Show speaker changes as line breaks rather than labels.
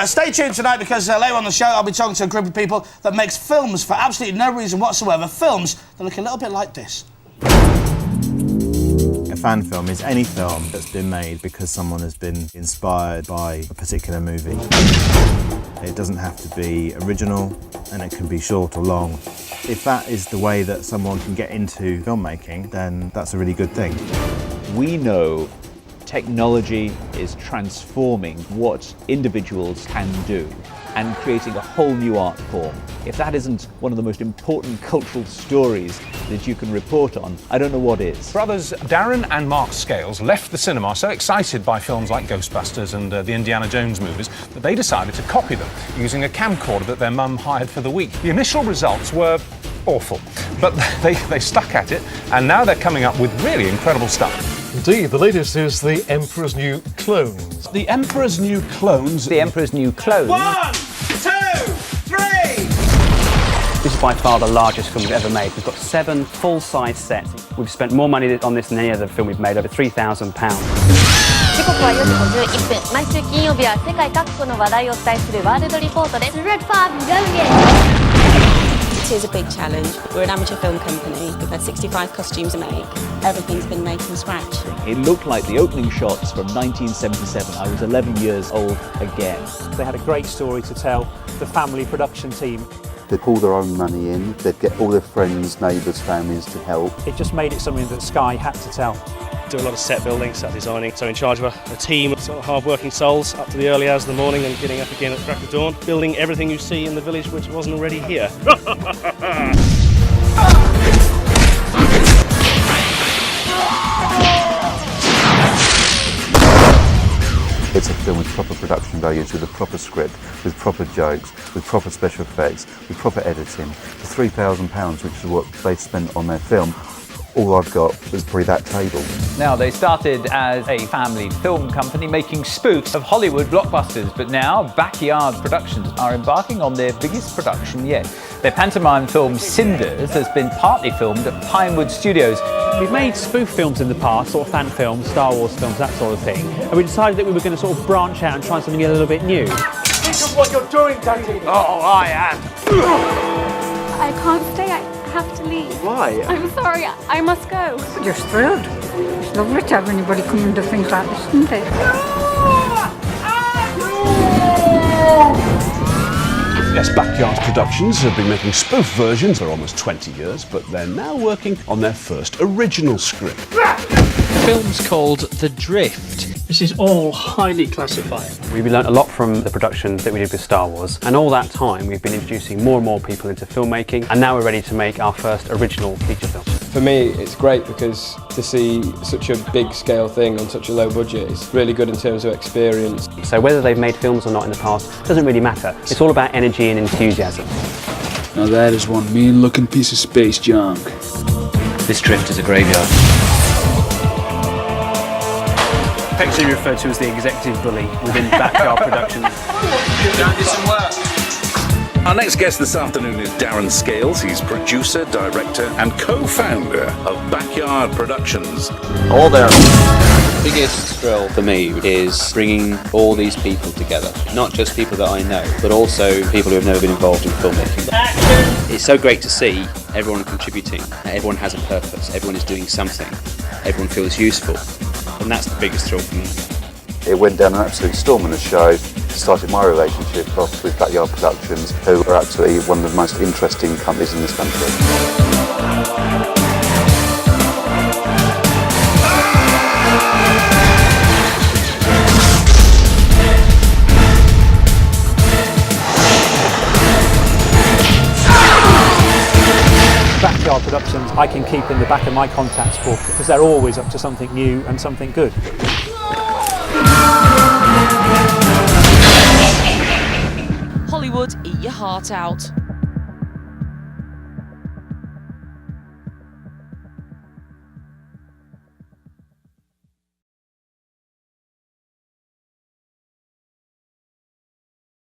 Stay tuned tonight because later on the show I'll be talking to a group of people that makes films for absolutely no reason whatsoever. Films that look a little bit like this.
A fan film is any film that's been made because someone has been inspired by a particular movie. It doesn't have to be original, and it can be short or long. If that is the way that someone can get into filmmaking, then that's a really good thing.
We know technology is transforming what individuals can do and creating a whole new art form. If that isn't one of the most important cultural stories that you can report on, I don't know what is.
Brothers Darren and Mark Scales left the cinema so excited by films like Ghostbusters and the Indiana Jones movies that they decided to copy them using a camcorder that their mum hired for the week. The initial results were awful, but they stuck at it, and now they're coming up with really incredible stuff.
Indeed, the latest is The Emperor's New Clones.
The Emperor's New Clones.
The Emperor's New Clones.
1, 2, 3!
This is by far the largest film we've ever made. We've got 7 full-size sets. We've spent more money on this than any other film we've made, over £3,000.
時刻は4時51分。毎週金曜日は世界各国の話題をお伝えするワールドリポートです。Red 5 going in!
It is a big challenge. We're an amateur film company. We've had 65 costumes to make. Everything's been made from scratch.
It looked like the opening shots from 1977. I was 11 years old again.
They had a great story to tell. The family production team.
They'd pull their own money in. They'd get all their friends, neighbours, families to help.
It just made it something that Sky had to tell.
Do a lot of set building, set designing, so in charge of a team of sort of hard-working souls up to the early hours of the morning and getting up again at crack of dawn, building everything you see in the village which wasn't already here.
It's a film with proper production values, with a proper script, with proper jokes, with proper special effects, with proper editing. For £3,000, which is what they spent on their film, all I've got was probably that table.
Now, they started as a family film company making spoofs of Hollywood blockbusters, but now Backyard Productions are embarking on their biggest production yet. Their pantomime film Cinders has been partly filmed at Pinewood Studios.
We've made spoof films in the past, sort of fan films, Star Wars films, that sort of thing. And we decided that we were going to sort of branch out and try something a little bit new.
Think of what you're doing, Daddy!
Oh, I am.
I can't stay. I have to leave.
Why?
I'm sorry. I must go.
Just thrilled. It's lovely to have anybody come and do things like this, isn't it?
Yes, Backyard Productions have been making spoof versions for almost 20 years, but they're now working on their first original script.
The film's called The Drift.
This is all highly classified.
We learnt a lot from the production that we did with Star Wars, and all that time we've been introducing more and more people into filmmaking, and now we're ready to make our first original feature film.
For me, it's great because to see such a big scale thing on such a low budget is really good in terms of experience.
So whether they've made films or not in the past doesn't really matter. It's all about energy and enthusiasm.
Now that is one mean looking piece of space junk.
This drift is a graveyard.
Affectionately referred to as the executive bully within Backyard Productions.
Go do some work.
Our next guest this afternoon is Darren Scales. He's producer, director and co-founder of Backyard Productions.
All there. The biggest thrill for me is bringing all these people together. Not just people that I know, but also people who have never been involved in filmmaking. It's so great to see everyone contributing. Everyone has a purpose. Everyone is doing something. Everyone feels useful. And that's the biggest thrill for me.
It went down an absolute storm in the show. Started my relationship off with Backyard Productions, who are absolutely one of the most interesting companies in this country.
Backyard Productions I can keep in the back of my contacts book because they're always up to something new and something good.
Hollywood, eat your heart out.